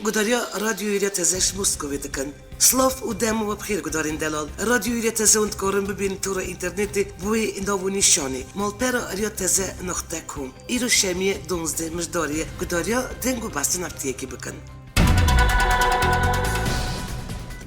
گداریا رادیویی را تزش مسکوی دکن. سلاف و دم و بخیر گدارین دلال. رادیویی را تزه اند کارم ببین تو را اینترنتی بوی ناونی شانی. مالپرا ریا تزه نقطه کم. ایرو شمیه دونزده مجداریه گداریا دنگو بسته نفتیه کی بکن.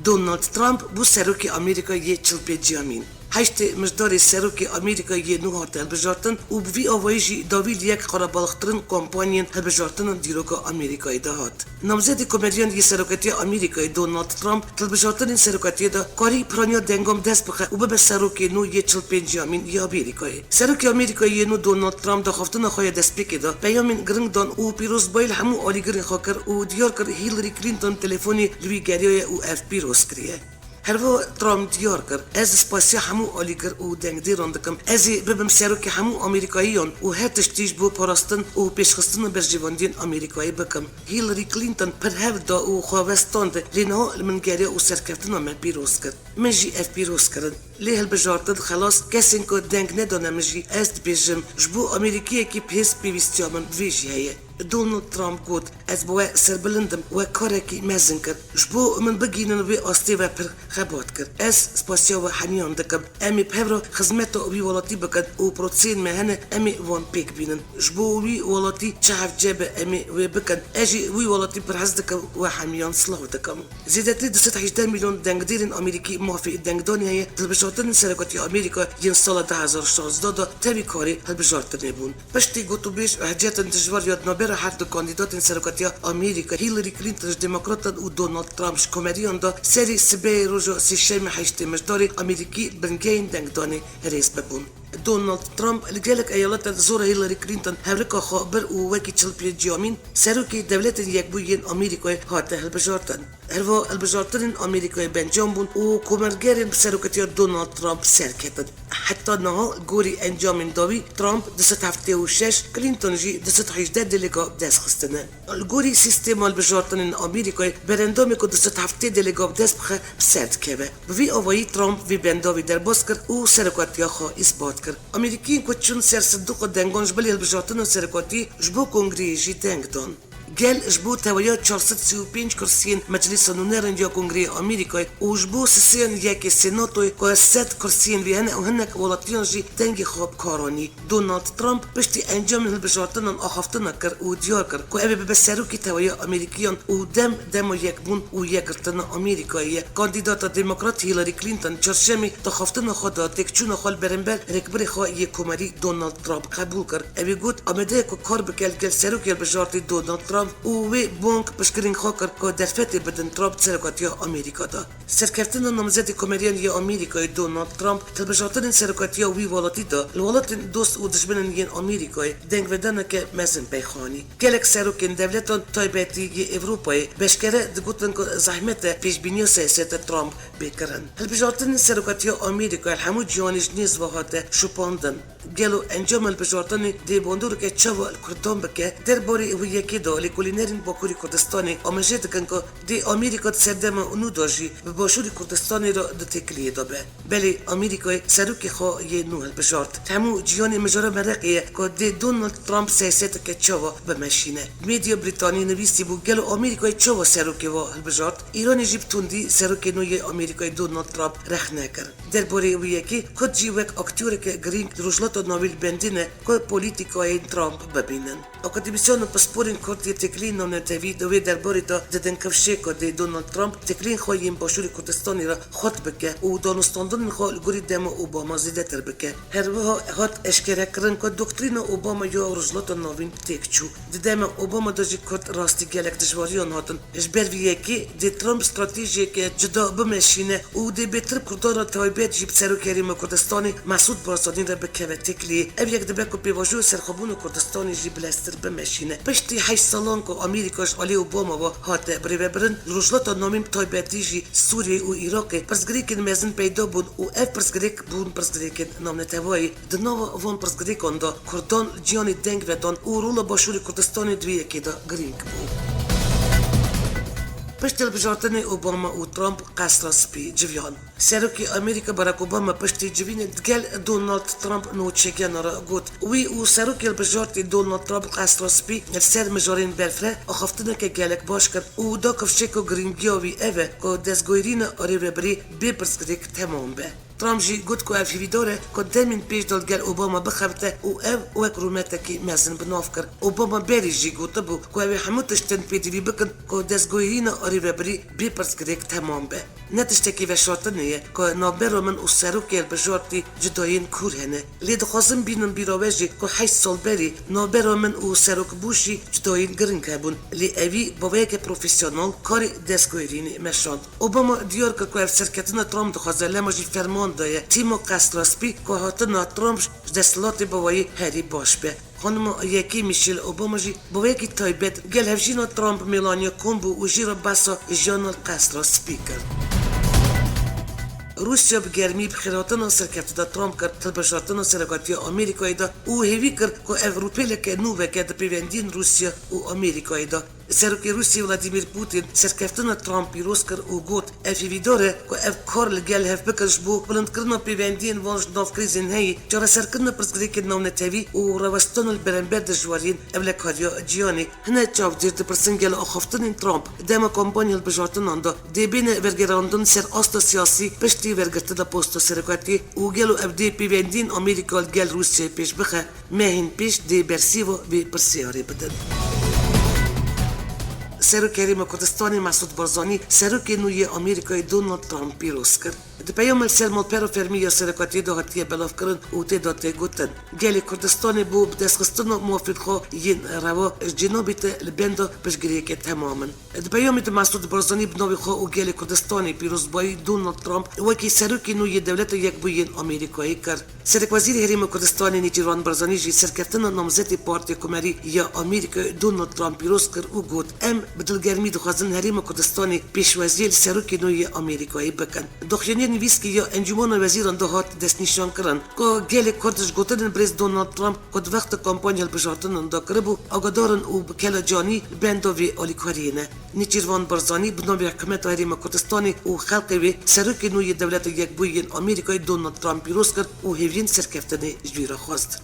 دونالد ترامپ بو سروکی آمریکا یه چلپی جامین. هشت مجدار سروکی آمریکا یه نو هاتل بجارتن و بوی آوایجی داویل یک خرابالخترین کمپانین هل بجارتن دیروکا آمریکای دهات. نامزد کمدین یه سروکتی آمریکای دونالد ترامپ تل بجارتن این سروکتی دا کاری پرانیا دنگام دست بخه و به سروکی نو یه چلپین جامین یه آمریکای. سروکی آمریکا یه نو دونالد ترامپ دا خفتن خواهی دست بکی دا پیامین گرنگ دان و پیروز بایل همو آلیگرین خاکر و دیار کر هیلری کلینتون تلفونی لوی گریای او اف پیروز کریه. هرو ترامپ دیار کر از سپاسی همو آلیگر و دنگ دیران دکم ازی ببم سروکی همو آمریکاییان و هر تشتیش بو پاراستن و پیشخستن برجواندین آمریکایی بکم هیلری کلینتون پر هفدا و خواستاند لینها المنگری و سرکفتن آمد پیروز کرد منجی اف پیروز کرد لیه البجارتد خلاص کسین که دنگ ندانه منجی از بیجم جبو آمریکیه کی پیس بیویستیامن ویجی هیه دونالد ترامپ گفت از بوی سربلندم و کارکی مزن کرد جبو من بگینن وی آستی و پر خبات کرد از سپاسیا و حنیان دکم امی بهبرو خدمت وی ولاتی بکد و پروتسین مهنه امی وان پیک بینن جبو وی ولاتی چهف جب امی وی بکد اجی وی ولاتی پر حز دکم و حمیان سلاو دکم زیدتی 218 میلیون دنگدیرین آمریکی موافق دنگدانی هیه تلبجارتن سرکاتی آمریکا ین سال 2016 دا تبی کاری هلبجارتن بون پشتی گوتو بیش حجیتن تجوار یاد نابر هر دو کاندیدات سرکاتی آمریکا هیلری کلینتون دموکرات و دونالد ترامپ کمدیان دا سری سبه روزو سیشم هشت مجداری آمریکی بنگین دنگدانی رئیس ببون دونالد ترامپ لجلك ايالات زور هيلاري كلينتون هوريكا خبر ووكي تشلبي جيامين سروكي دولة يكبوين أمريكا هاته البجارتن هروا البجارتن أمريكا بنجامبون وكومرجرين سروكتير دونالد ترامب سركتن حتى نها جوري انجامين داوي ترامب دست هفته وشش كلينتون جي دست حجداد دلقا دست خستنه الجوري سيستم البجارتن أمريكا برندامي كو دست هفته دلقا دست بخه بسرد كبه بفي أوي ترامب في بنداوي در باسكر وسروكتيا خا إثبات امریکی کوچون سر صندوق دنگانج بلی البجارتن سرکاتی جبو کنگری جی دنگ دان گل جبو تویا 435 کرسیین مجلس نونرن یا کنگری آمریکای و جبو سسیان یک سناتوی که 100 کرسیین ویهنه و هنک ولاتیان جی دنگ خواب کارانی دونالد ترامپ پشتی انجام البجارتن آخفتن کر و دیار کر که ابی به سروکی تویا امریکیان و دم یک بون و یک رتن آمریکایی کاندیدات دموکرات هیلاری کلینتون چرشمی تخفتن خدا تکچون خال برنبر رکبر خوا یک کمری دونالد ترامپ قبول کر ابی گفت آمده که کار بکل سروکی البجارتی دونالد ترامپ و وی بانک پشکرین خاکر که درفت بدن ترامپ سرکاتی آمریکا دا سرکفتن نامزد کمریان یا آمریکای دونالد ترامپ تلبجارتن سرکاتی وی والاتی دا الولات دوست و دشمنن ین آمریکای دنگ ودن که مزن پیخانی گلک سرکین دولتان تایبتی ی اروپای بشکره دگوتن که زحمت پیش بینی سیاست ترامپ بکرن تلبجارتن سرکاتی آمریکای همو جوانش نیز وهات شپاندن گلو انجام البجارتن دی بندور که چوا الکردان بکه درباره و یکی دا لکولینرین باکوری کردستانی آمجد کن که دی آمریکا سردم اونو داشی به باشوری کردستانی را دو تکلیه دابه بلی آمریکای سروکی خواه یه نو البجارت تمو جیان مجاره مرقیه که دی دونالد ترامپ سیاست که چوا بمشینه میدیا بریتانی نویسی بو گلو آمریکای چوا سروکی و البجارت ایرانی جیب توندی سروکی نوی آمریکای دونالد ترامپ رخ نکر درباره و یکی کد جیوک اکتور که گرینگ روشلات نویل بندینه که پولیتیکای ترامپ ببینن اکادمیسیون پاسپورین کردی تکلین نام نتوی دوی درباره دا دادن کفشه که دی دونالد ترامپ تکلین خواهیم باشور کردستانی را خط بکه و دانستاندن خواه گوری دم اوباما زیده تر بکه هر وها هات اشکره کرن که دکترین اوباما یا رجلات نوین تکچو دی دم اوباما داجی کرد راستی گلک دجواریان هاتن اجبر ویه که دی ترامپ استراتیجی که جدا بمشینه و دی بهتر کردان را تایبت جیب سرو کریم کردستانی مسعود بارزانی را بکه و تکلی اب یک دبکو پیواجو سرخبون کردستانی جی بلستر بمشینه پشتی 8 سالان که آمریکاش علی اوباما و هات بریبرن روزلات نامیم تایبتیجی سوریه و عراق پرسگریکن مزن پیدا بود و اف پرسگریک بون پرسگریکن نام نتوایی دنوا وان پرسگریکان دا کردان جیان دنگ ودان و رولا باشور کردستان دویه که دا گرینگ بود پشت البجارتن اوباما و ترامپ قصر سپی جویان سروکی امریکا باراک اوباما پشت جوین دگل دونالد ترامپ نوچگیان را گوت وی و سروکی البجارت دونالد ترامپ قصر سپی سر مجارین برفره اخفتن که گلک باش کرد و دا کفشک و گرینگیاوی اوه که دستگویرین آری ربری بپرس کدک تمام به ترامپ جی گوت که افیوی داره که دمین پیش داد گل اوباما بخبته و او اک رومته که مزن بناف کرد اوباما بری جی گوته بو که اوی هموتشتن پیدوی بکن که دستگویرین آری ربری بپرس کدک تمام به نتشتکی وشارتنیه که نابرو من و سروکی البجارتی جداین کور هنه لید خوازم بینن بیراوجی که 8 سال بری نابرو من و سروک بوشی جداین گرنگ هبون لی اوی باویک پروفیسیونال کاری دستگویرین مشاند اوباما دیار که اف سرکتنا ترامپ دخوازه لمجی فرمان دایه تیمو قصر سپی که هاتنا ترامپ دستلات باوی هری باش به خانم یکی میشل اوباما جی با یکی تایبت گل هفجینا ترامپ میلانیا کومبو و جیرا باسا جانال قصر سپیکر روسیا بگرمی بخیراتنا سرکتدا ترامپ کرد تلبشاتنا سرکاتی آمریکایی دا او هیوی کرد که اوروپیل که نوه که دا پیوندین روسیا و آمریکایی دا سروکی روسی ولادیمیر پوتین سرکفتنا ترامپ پیروز کرد و گوت افیوی داره که اف کار لگل هف بکرش بو بلند کرنا پیوندین وانش ناف کریزین هایی جارا سرکرنا پرسگریک نام نتاوی و روستان البرنبر دجوارین اولا کاریا جیانی هنه چاو دیر پرسنگل آخفتن ترامپ داما کمپانی البجارتنان دا دی بین ورگراندن سر آستا سیاسی پشتی ورگرته دا پوستو سرکاتی و گلو اف دی پیوندین آمریکا گل روسیا پیش بخه مهین پیش دی برسیو بی پرسیاری بدن سروکی کردستانی مسعود بارزانی سروکی نوی آمریکای دونالد ترامپ پیروز کرد. د پیام السلم الپرو فرمی سرکاتی دو هاتیه بلاف کردن و تی داته گوتن. گلی کردستانی بو بدستخستن موافق خو ین روا جنوبیت لبندو بشگریه که تماما. د پیام مسعود بارزانی بنوی خو و گلی کردستانی پیروز بای دونالد ترامپ وکی سروکی نوی دولت یک بوین آمریکایی کرد. سرک وزیر حریم کردستانی نیجیروان بارزانی جی سرکفتن نامزد پارتی کمری یا آمریکا دونالد ترامپ پیروز کرد و گوت بدلگرمی دخوازن حریم کردستانی پیش وزیر سروکی نوی آمریکایی بکن. دخیانیر نویسکی یا انجمن وزیران دو هات دست نشان کرن که گل کردش گوتن بریز دونالد ترامپ کد وقت کمپانی البجارتن دا کربو آگادارن او بکل جانی بندو وی آلیکارینه. نیچیروان بارزانی بنابی حکمت حریم کردستانی و خلق وی سروکی نوی دولت یک بوین آمریکای دونالد ترامپ پیروز کرد و هیوین سرکفتن جویرا خواست.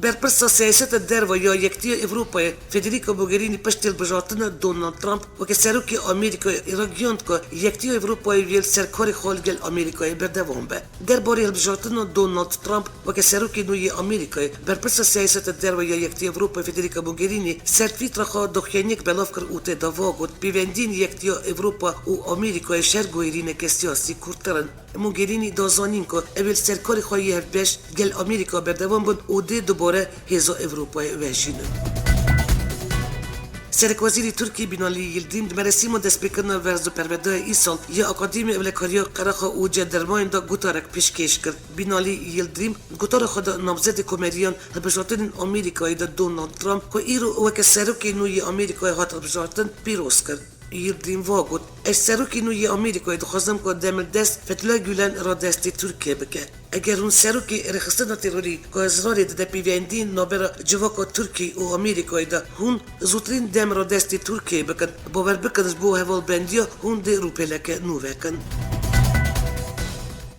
برپرس سیاست در و یا یکتی اروپا فدریکو موگرینی پشت البجارتن دونالد ترامپ و که سروکی آمریکا ایراگیوند که یکتی اروپا ویل سرکاری خالگل آمریکای بردوام به در باری البجارتن دونالد ترامپ و که سروکی نوی آمریکا برپرس سیاست در و یا یکتی اروپا فدریکو موگرینی سرتویت رخا دخیانیک بلاف کر اوت دواگود پیوندین یکتی اروپا و آمریکای شرگویرین که سیاسی کورترن موگرینی دازانین که اول سرکاری خواهی هفبش گل آمریکا بردوام بود و دی دوباره هزا اروپای وحشینه. سرک وزیری ترکی بینالی یلدریم مراسم دست بکرنا ورزو پرورده ایسال یا اکادمی اولکاریا قرخا او جدرماین دا گوتارک پیشکش کرد. بینالی یلدریم گوتار خود نامزد کمریان البجارتن آمریکایی دا دونالد ترامپ که ایرو وک سروکی نوی آمریکایی هات البجارتن پیروز کرد. یلدریم واگود اش سروکی نوی آمریکایی دخواستم که دمل دست فتلا گولن را دستی ترکیه بکه. اگر اون سروکی رخصتنا تروری که ازراری ده پیوندین نابرا جواکا ترکی و آمریکایی ده هون زودترین دم را دستی ترکیه بکن باور بکنش بو هوال بندیا هون ده روپیلک نووکن.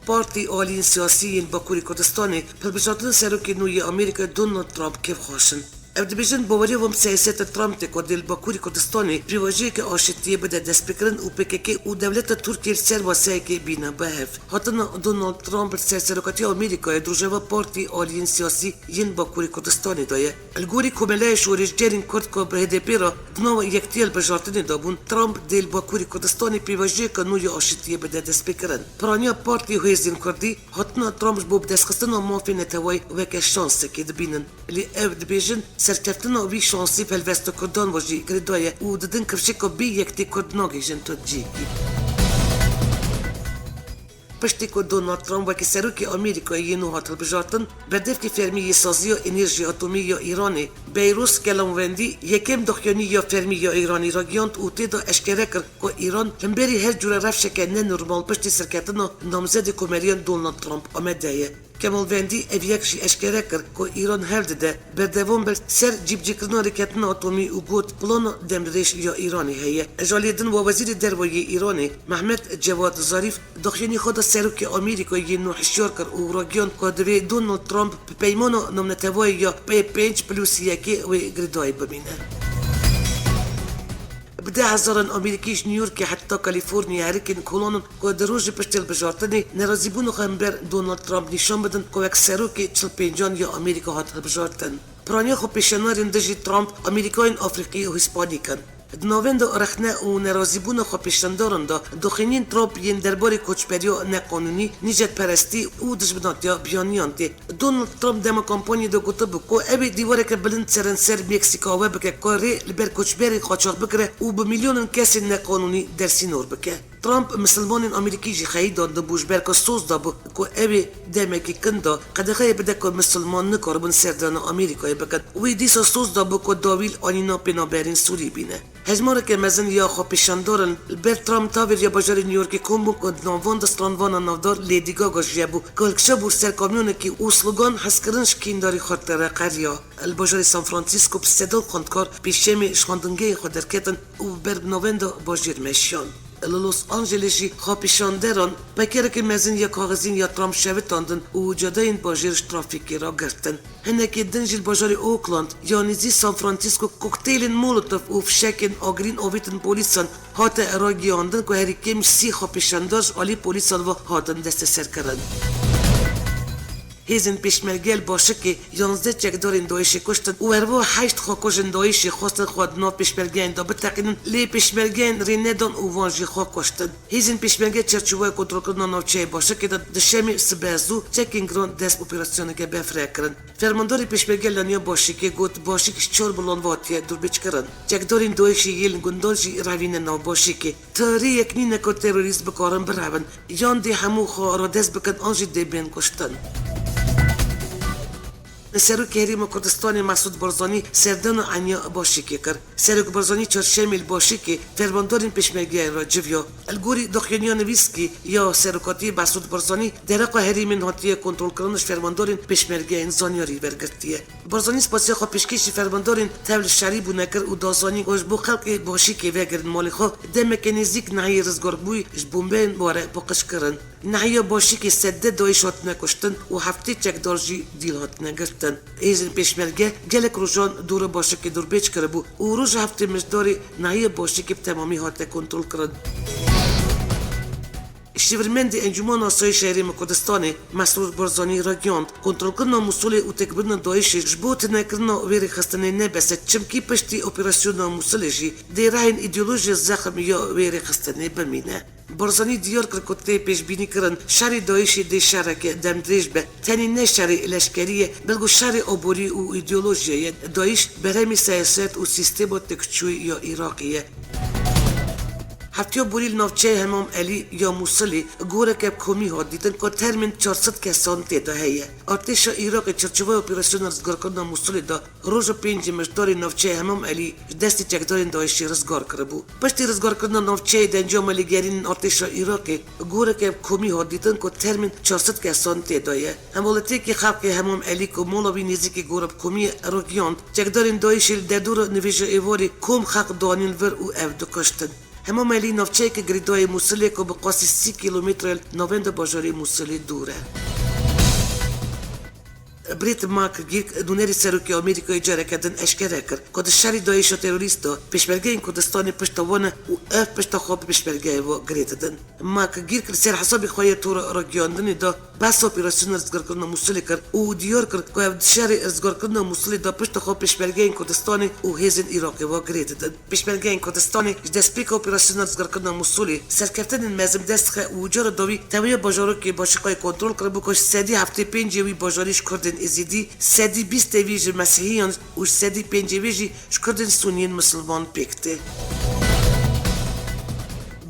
پارتی آلین سیاسیین باکوری کردستانی پلبجاتن سروکی نوی آمریکا دونالد ترامپ کف خوشن. افدبیجن باوری وم سیاست ترامپ تکو دل باکوری کردستانی پریواجی که آشتیه بده دست بکرن و پککی و دولت ترکیه سر واسه که بینا بهف. حتی دونالد ترامپ سرکاتی آمریکای دروجوا پارتی آلین سیاسی ین باکوری کردستانی دایه. الگوری کمله شورش جرین کرد که به هدپی را دنوا یکتی البجارتنی دابون ترامپ دل باکوری کردستانی پریواجی که نوی آشتیه بده دست بکرن. پرانیا پارتی هیزین کردی حتی ترامپ بوب دست خستن و مافی نتوای وک شانس که دبینن. لی افدبیجن سرکفتنا وی شانسی پلوستو کردان واجی کردایه و ددن کفشکو بی یکتی کردناگی جن تو جیگی. پشتی که دونالد ترامپ وکی سروکی آمریکایی نو هات البجارتن بدف که فرمی سازی و انرژی اتمی یا ایرانی بیروس کلاموندی یکم دخیانی یا فرمی یا ایرانی را گیاند و تیدا اشکره کرد که ایران لنبری هر جور رفشه که نه نرمال پشتی سرکتنا نامزد کمریان دونالد ترامپ آمده. کمالوندی اویک جی اشکره کرد که ایران هر ده بردوام بر سر جیبجیکرنا حرکتنا اتمی و گوت پلان دمریش یا ایرانی هیه. جالیدن و وزیر دروی ایرانی محمد جواد ظریف دخیانی خود سروک آمریکایی نوحشیار کرد و راگیان که دوی دونالد ترامپ پیمان نمنتوای یا پی 5+1 و گردای ببینه. بده هزاران آمریکیش نیویورک حتی کالیفرنیا هرکن کلانن که در روز پشتل بجارتنی نرازیبون خمبر دونالد ترامپ نشان بدن که یک سروکی 45 یا آمریکا هات بجارتن. پرانی خو پیشنهادین دژی ترامپ آمریکایین آفریقی و هیسپانیکن. دنوند رخنه و نرازیبون خو پیشندارن دا دخینین ترامپ ین درباره کوچپریو نقانونی نیجت پرستی و دشمناتیا بیانیانتی. دونالد ترامپ دم کمپانی دو گفته بکو ابی دیواره که بلند سرانسر مکسیکا و بکه کاری لبر کوچپری قاچاق بکره و به میلیون کسی نقانونی در سینور بکه. ترامپ مسلمان آمریکی جی خیلی داد بوش برکا سوز دابو که ابی دمکی کندا قد خیلی بده که مسلمان نکاربن سردان آمریکایی بکن وی دیسا سوز دابو که داویل آنینا پنابرین سوری بینه. هجماره که مزن یا خو پیشندارن بر ترامپ تاور یا بجار نیویورک کومبو که نوان دستانوان نافدار لیدی گاگا جیبو کلکشا بور سر کامیونه که او سلوگان حسکرنش کینداری خاطر قریا. البجار سان فرانسیسکو بسیدل خاندکار پیشمی شخاندنگی خود درکتن و بر نوان باجیر مشیان. لوس آنجلسی خاپیشاندران بکره که مزن یا کاغذین یا ترامپ شویتاندن و جداین باجرش ترافیکی را گرتن. هنگی دنجل باجاری اوکلاند یا نیزی سان فرانسیسکو کوکتیلین مولوتوف و فشکین آگرین آویتن پولیسان هات راگیاندن که هری کم 30 خاپیشاندارش آلی پولیسان و هاتن دست سر کرن. هیزن پیشمرگل باشه که 11 چکدارین دایشی کشتن و هرو 8 خاکوشن دایشی خواستن خود ناف پیشمرگین دا بتقینن لی پیشمرگین ریندان و وانجی خاک کشتن. هیزن پیشمرگل چرچوای کنترل کردن ناوچه باشه که دا دشمی سبازو چکینگران دست اپراسیونه که بفره کرن. فرمانداری پیشمرگل لانیا باشه که گوت باشه که 4 بلان واتیه دور بیچ کرن. چکدارین دایشی یل گندانجی روین ناو باشه که تاری یکنی نکو تروریست بکارن برابن یان دی همو خواه را دست بکن آنجی دی بین کشتن. سروک حریم کردستان مسعود بارزانی سردان عنیا باشی که کرد. سروک بارزانی چهارشنبه باشی که فرماندارین پیشمرگی را جویا. الگوری دخیانیان ویسکی یا سروکاتی مسعود بارزانی درق حریم هاتیه کنترل کردنش فرماندارین پیشمرگی انسانیاری برگرتیه. بارزانی سپاسی خو پیشکشی فرماندارین تبل شری بو نکر و دازانی گوش بو خلق باشی که وگرن مالی خو دمکنیزیک نهی رزگاربوی جبومبین باره بقش کرن. نهی باشی که سده دایش هات نکشتن و هفته چکدارجی دیل هات نگرتن. ایزن پیشمرگه گلک روزان دور باشه که دور بیچ کرده بو و روز هفته مجداری نهی باشه که تمامی هات کنترل کرد. شیورمند انجمن آسایش حریم کردستان مسعود بارزانی را گیاند کنترل کردن موصول و تکبرن داعش جبوت نکردن ویری خستنی نبسه چمکی پشتی اپراسیون موصولشی دیرین ایدئولوژی زخم یا ویری خستنی بمینه. بارزانی دیار کرد که پیش بینی کردن شر داعش دی شر که دمدریج به تنی نه شر لشکریه بلکه شر عبوری و ایدئولوژی داعش برای سیاست و سیستم تکچوی یا عراقیه. هفتیو بوریل نافچه همام علی یا موصلی گوره که کمی ها دیدن که ترمین 400 کسان تیدا هیه. ارتش عراق چرچوه اپراسیون رزگار کردن موصلی دا روز 5 مجدار نافچه همام علی دستی چکدارین داعشی رزگار کرده بود. پشتی رزگار کردن نافچه دنجام علیگرین ارتش عراقی گوره که کمی ها دیدن که ترمین 400 کسان تیدا هیه. همولتی که خلق همام علی که مولوی نیزی که گوره کمی رو گیاند چکدارین داعشی در دور نویج ایواری کم خلق دانین ور و افدو کشتن. همه ملی نافچه که گریدای موصلی که به قاسی 30 کیلومتر نوند باجاری موصلی دوره. بریت ماک گیرک دونری سروکی آمریکایی جاره کردن اشکره کرد که شری داعش و تروریستا پیشمرگه این کردستان پشتوانه و اف پشت خواب پیشمرگه و گریدن. ماک گیرک سر حسابی خواهی طور را گیاندنی دا بس اپراسیون رزگار کردن موصلی کرد و دیار کرد که شری رزگار کردن موصلی دا پشت خواب پیشمرگه این کردستان و هیزن عراقی و گریدن. پیشمرگه این کردستان دست پیک اپراسیون رزگار کردن موصلی سرکفتن مزم دست و جار داوی توی باجارو که باشقای کنترل کرد بکش سدی هفته 5 وی باجاریش کردن ازیدی سدی 20 ویج مسیحیان و سدی 5 ویج کردن سنیین مسلمان پیکته.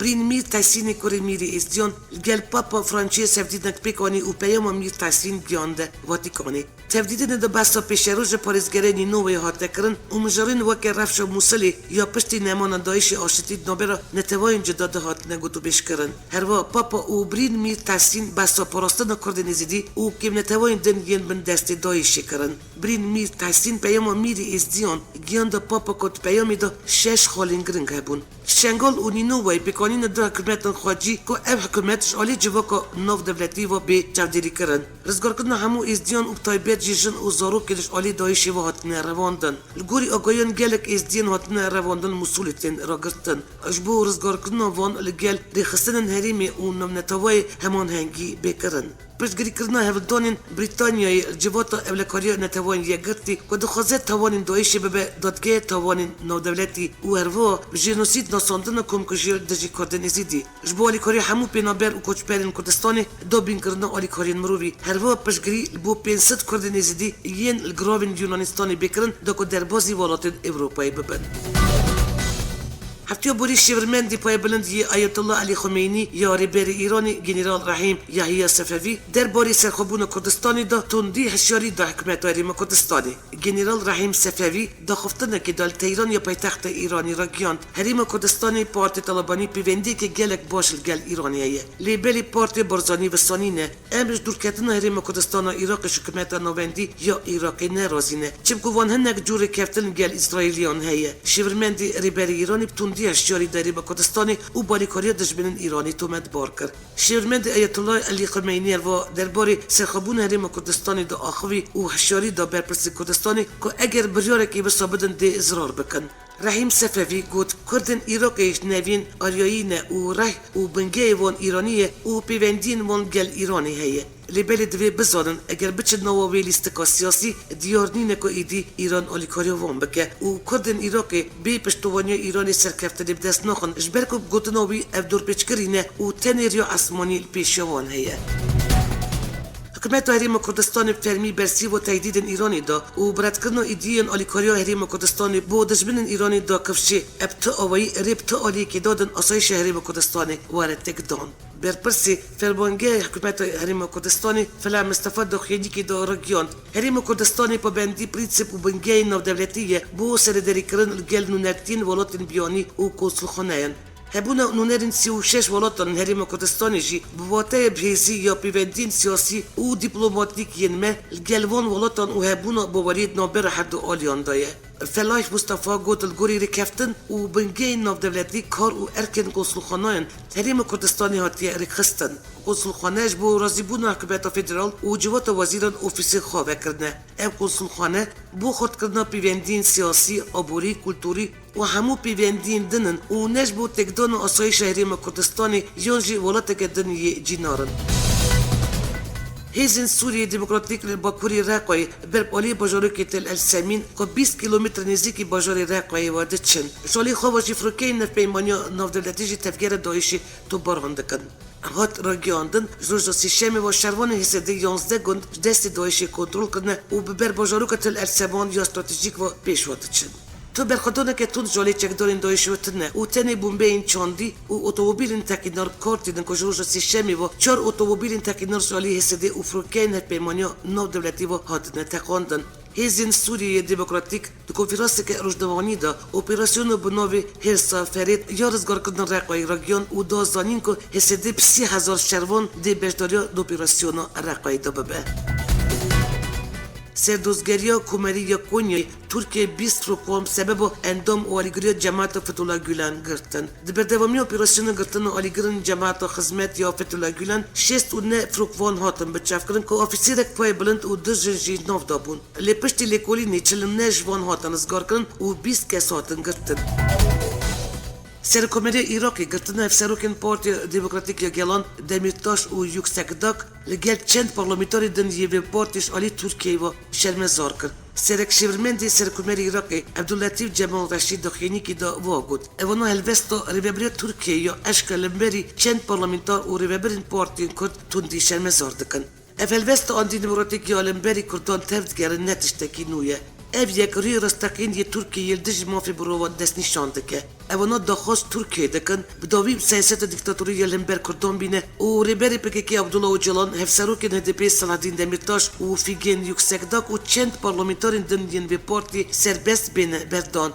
برین میر تحسین کوری میری ازدیان گل پاپا فرانچیس هفدیدنک پیکانی و پیام میر تحسین گیانده واتیکانی تفدیدن دا بسا پیشروج پاریزگرینی نوی هاته کرن و مجارین وکر رفش موسلی یا پشتی نمان دایش آشتید نوبرا نتواین جداد هات نگوتو بیش کرن هروا پاپا و برین میر تحسین بسا پاراستن کردن زیدی و کم نتواین دن ین بن دست دایشی کرن برین میر تحسین پیام میری ازدیان گیان دا پاپا کد پیامی دا 6 خالین گرنگ هبون شنگال و نینوی بکانین دا حکومتن خواجی که او حکومتش آلی جواکا نو دولتی و به چودری کرن رزگار کردن همو ازدیان و تایبیت جیجن و زارو کلش آلی دایشی و هاتنه رواندن لگوری آگایان گلک ازدیان هاتنه رواندن مسئولیتین را گرتن اجبو رزگار کردن وان لگل ریخستن هریمی و نمنتوای همان هنگی بکرن پشتگیری کردن هفدانین بریتانیای جواتا اولکاریا نتوان یگرتی که دخوازه توانین دایشی ببه دادگاه توانین نودولتی و هروا جنوسید ناساندن کمکشی دجی کردن ازیدی جبو آلیکاری همو پینابر و کچپرین کردستانی دو بین کردن آلیکارین مروی هروا پشتگیری بو 500 کردن ازیدی ین الگراوین یونانستانی بکرن دو که در بازی والات اروپایی ببن هفتیو بوری شیورمندی پای بلندی آیت الله علی خمینی یا ریبری ایرانی جنرال رحیم یحیی صفوی در باری سرخوبون کردستانی دا تندی هشیاری دا حکمت ریم کردستانی جنرال رحیم صفوی دا خفتنه که دال تهران یا پایتخت ایرانی را گیاند حریم کردستانی پارتی طالبانی پیوندی که گلک باشل گل ایرانیه لیبلی پارتی برزانی و سانینه امرش دور کردن حریم کردستان و عراق حکومت نوندی یا عراقی نرازینه چبکو وان هنگ جور کفتن گل اسرائیلیان هیه شیورمندی ریبری ایرانی تندی اشیاری داری با کردستانی و باریکاری دشمنان ایرانی تومت بار کرد. شیورمند آیت الله علی خمینی و درباره سرخوبون حریم کردستانی دا آخوی و اشیاری دا برپرسی کردستانی که اگر بریاره که بسابدن ده ازرار بکن. رحیم صفوی گفت کردن عراقیش نوین آریایی و ره و بنگه وان ایرانیه و پیوندین وان گل ایرانی هیه. لیبل دوی بزادن اگر بچه نواوی لیستکا سیاسی دیار نینه که ایدی ایران آلیکاری وان بکه و کردن عراقی بی پشتوانی ایرانی سرکفتنی بدست ناخن جبرکو گوتناوی افدور پیچکرینه و تنی ریا اسمانی پیشوان هیه. حکومت حریم کردستان فرمی برسی و تهدید ایرانی دا و برد کردن ایدیان آلیکاریا حریم کردستان با دشمن ایرانی دا کفشی ابتعاوی ربطعالی که دادن آسایش حریم کردستان وارد تکدان برپرسی فرمانگه حکومت حریم کردستانی فلا مصطفی دخیلی که دا رگیاند حریم کردستانی پا بندی پریتسپ و بنگه نودولتیه بو سرداری کرن گل نونرتین ولاتین بیانی و کنسولخانهین هبونا نونرین 36 ولاتان حریم کردستانی جی بواته بهیزی یا پیوندین سیاسی و دیپلوماتیک ینمه گلوان ولاتان و هبونا باورید نابر حد آلیان دایه فلاح مصطفی گوت الگوری رکفتن و بنگه نافدولتی کار و ارکن کنسولخانه‌ین حریم کردستانی هاتیه رکخستن کنسولخانهش بو رازیبون حکومت فدرال و جوات وزیران اوفیسی خواه کرده او کنسولخانه بو خود کردن پیوندین سیاسی عبوری کلتوری و همو پیوندین دنن و نش بو تکدان آسایش حریم کردستانی یونجی ولات کردن جینارن هیزن سوریه دموکراتیک باکوری راقای برپالی باجاروکی تل السمین که 20 کیلومتر نزدیکی باجاری راقای وارد چن شالی خوابشی فروکی نفپیمانیا نافدولتیجی تفگیر دایشی تو بارهاندکن هات را گیاندن روز سیشمی و شروان حسده 11 گند دست دایشی کنترل کنه و ببر باجاروک تل السمان یا استراتژیک و پیش وارد چن تو برخدانه که تون جالی چکدارین دایشی و تنه و تنه بومبه این چاندی و اتومبیلین تکینار کارتیدن که روز سیشمی و 4 اتومبیلین تکینار جالی حسده و فروکین هپیمانیا نو دولتی و هاتنه تقاندن هیزن سوریه دموکراتیک دو کنفرانسی که روزدوانی دا اپراسیون بناوی هرسا فرید یا رزگار کردن رقای راگیان و دازانین که حسده 30,000 شروان دی بجداریا دو اپراسیون رقای دا ببه سردوزگریا کومری یا کونیای ترکیه 20 روکوام سبب اندام و آلیگری جماعت فتولا گولان گرتن دبردوامی اپراسیون گرتن و آلیگرین جماعت خدمت یا فتولا گولان 6 و نه فروکوان هاتن بچاف کردن که آفیسیرک پای بلند و درجنجی ناف دابون لپشتی لیکولی نیچلن نه جوان هاتن ازگار کردن و 20 کس هاتن گرتن سرکومری عراقی گرتن افسروکن پارتی دموکراتیک یا گلان دمیرتاش و یوکسکداک لگل چند پارلمانتاری دن یه پارتیش آلی ترکیه و شرمزار کرد. سرک شیورمندی سرکومری عراقی عبداللطیف جمال رشید دخینی که دا واگود. اوانو هلوستا ریبری ترکیه یا اشکال لمبری چند پارلمانتار و ریبرین پارتی کرد تندی شرمزار دکن. هلوستا آن دموکراتیک یا لمبری کردان تفت گرن نتشتکی نویه. ev یک روی رستقین یه ترکیه دژ مافی برو دست نشان دکه اونا داخواست ترکیه دکن بداوی سیاست دیکتاتوری لمبر کردان بینه و ریبری پککی عبدالله اوجلان هفسروک HDP سلادین دمیرتاش و فیگن یکسکداک و چند پارلمانتارین دنیین به پارتی سربست بینه بردان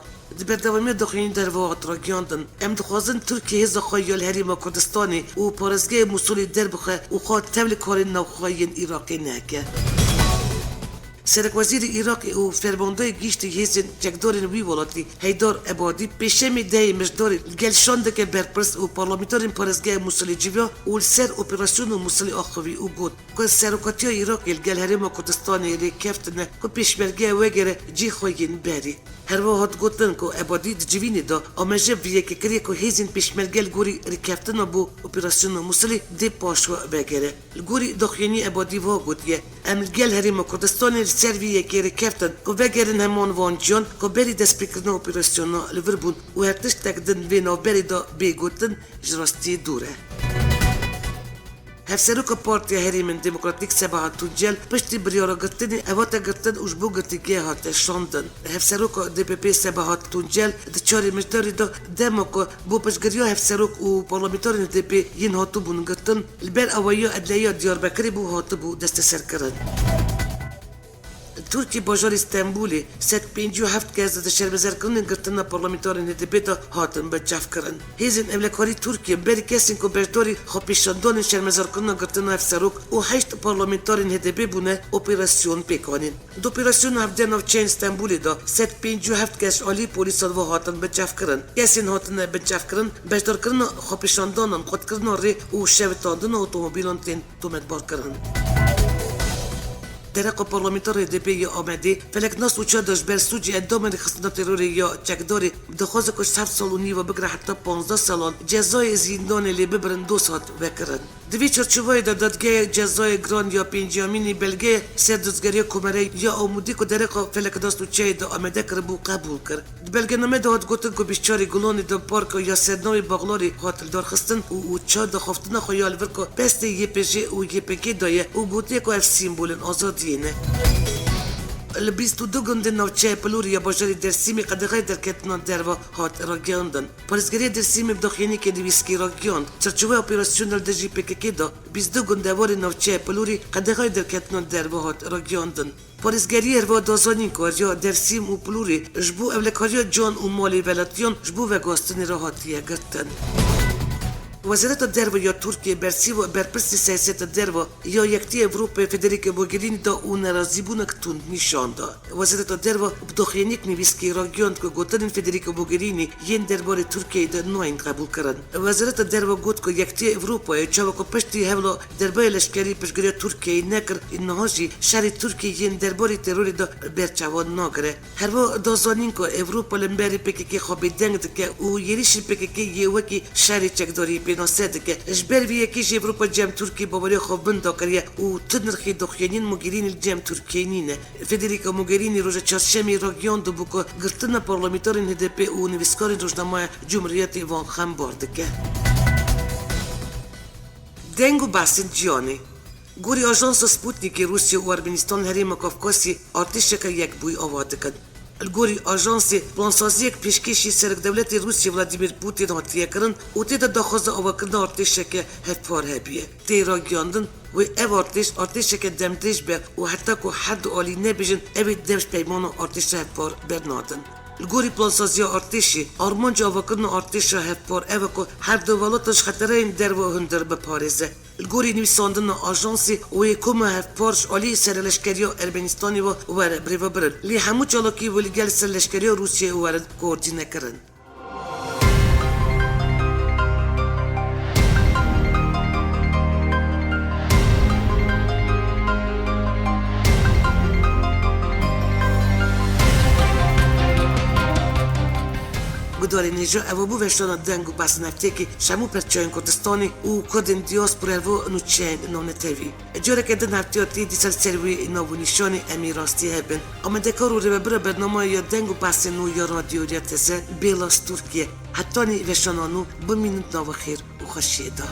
بردوامی دخوین در واقع راگیاندن ام دخوازن ترکیه هزا خواهیال هریما کردستانی و پارزگاه موصولی در بخواه و خواه تول کارین نوخواهین ایراقی نکه سرک وزیر عراق و فرمانده گیشتی هیزن جگدارین وی ولاتی هیدار عبادی پیشمی ده مجداری گلشانده که برپرس و پارلمانتارین پارزگاه موصلی جیویا و سر اپراسیون موصلی آخوی و گود که سرکاتی عراق گل هریما کردستانی ری کفتنه که پیشمرگه وگره جی خواهین بری هر وقت گفتن که عبادی جوینی دا آمجه ویه که کریه که هیزن پیشمرگل گوری ریکفتن بو اپراسیون موصلی دی پاشو بگره گوری دخینی عبادی وا گودیه امگل هریما کردستانی سرویه که ریکفتن که وگرن همان وانجان که بری دست بکرن اپراسیون لوربون و هرتش تکدن وینا بری دا بیگوتن جراستی دوره هفسروک پارتی هریمن دموکراتیک سباها توجل پشتی بریارا گرتنی اواتا گرتن وجبو گرتیگه هات شاندن هفسروک DPP سباها توجل دچاری مجداری دا دموکو بو پشگریا هفسروک و پارلمانتارین DP ین هاتو بون گرتن البر اوائیا ادلیا دیاربکری بو هاتو بو دست سر کرن ترکی باجار استانبولی 157 کس در شرمزار کردن گرتن پارلمانتارین HDP تا هاتن به جف کردن. هیزن املکاری ترکیه بری کسین که برداری خپیشاندان شرمزار کردن گرتن افسروک و 8 پارلمانتارین HDP بونه اپراسیون پیکانین. دو اپراسیون هفته نوچه استانبولی دا 157 کس عالی پلیسان و هاتن به جف کردن. کسین هاتن به جف کردن بردار کردن خپیشاندانان خود کردن ری و شویتاندن اتومبیلان تین تومت بار کردن. درق پارلمانتار HDP یا آمده فلک ناس اوچا داشت بر سوجی ادامه خصنا تروری یا چکداری دخواست کش 7 سال و نیو بگره حتی 15 سالان جزای زندان لی ببرن 2 ساعت بکرن دوی چرچوبای دادگاه جزای گران یا پنجامینی بلگه سردزگری کمره یا آمودی که درق فلک ناس اوچای دا آمده کربو قبول کرد بلگه نامه داد گوتن که بیشتری گلانی دا پارک یا سرناوی باغلاری حاطل دار خستن و اوچا دا خفتنا خیال ورکو پست YPG و YPG دایه و گوتی که اف سیمبولن آزادی البیست و دو گنده نوچه پلوری باجاری درسیمی قدغای در کتنا دروا هات راگیاندن پارزگری درسیمی بداخینی که دویسکی راگیاند چرچوه اپراسیونل دجی PKK دا 22 گنده وار نوچه پلوری قدغای در کتنا دروا هات راگیاندن پارزگری اروا دازانین کاریا درسیم و پلوری جبو اولکاریا جان و مالی ولاتیان جبو وگاستنی راحتیه گرتن وزارت درو یا ترکیه برسی و برپرسی سیاست درو یا یکتی اروپا فدریکا موگرینی دا اون ناراضی بونک تند نشان داد. وزارت درو بداخلینیک نویسکی راگیاند که گوتن فدریکا موگرینی ین درباره ترکیه دا نوین قبول کردن. وزارت درو گفت که یکتی اروپا چاوکو پشتی هولا درباره لشکری پشگری ترکیه نکر اینهاجی شهر ترکیه ین درباره تروری دا برچوان ناگره. هر و دازانین که اروپا لمبری PKK خوابی دنگ که او یریش PKK یه وکی شهر چکداری ناسد که اجبر وی کیش اروپا جام ترکی باوری خوب بند کریه و تنرخی دخیانین موگرینی جام ترکیینه فدریکا موگرینی روز چهارشنبه راگیاند بو که گرتن پارلمانتارین HDP و نویسکار روزنامه جمهوریت وان خم برد که دنگو باسن جیانی گوری آژانس سپوتنیک روسیه و ارمنستان هریم کافکاسی آتش که یک بوی آورده کند الگوری آژانس پلانسازی یک پیشکشی سرک دولت روسیه ولادیمیر پوتین هاتیه کرن و تیدا داخوز آوکرن ارتش که هفار هبیه تی را گیاندن و او ارتش که دمدش بر و حتی که حد عالی نبیجن اوی دمش پیمان ارتش هفار برنادن الگوری پلانسازی ارتشی آرمانج آوکرن ارتش هفار اوه که هر دو ولاتش خطره این در و هندر بپارزه الگوری نویساندن آژانسی و یکم هفپارش عالی سر لشکری ارمنستانی و بریو برن لی همو چالاکی ولی گل سر لشکری روسیه ورد کوردینه کرن گداری نیجا اوابو وشتانا دنگو بس نفته که شمو پرچاین کردستانی و کردن دیاسپور و نوچین نونتوی جوره که دن هفتیاتی دیسال سروی ناو نشانی امیراستی هبن اما دکارو رو ببره برنامه یا دنگو بس نو یا رادیو یا تزه بیلاس ترکیه حتی نی وشتانا نو بمینت ناو خیر و خوشیده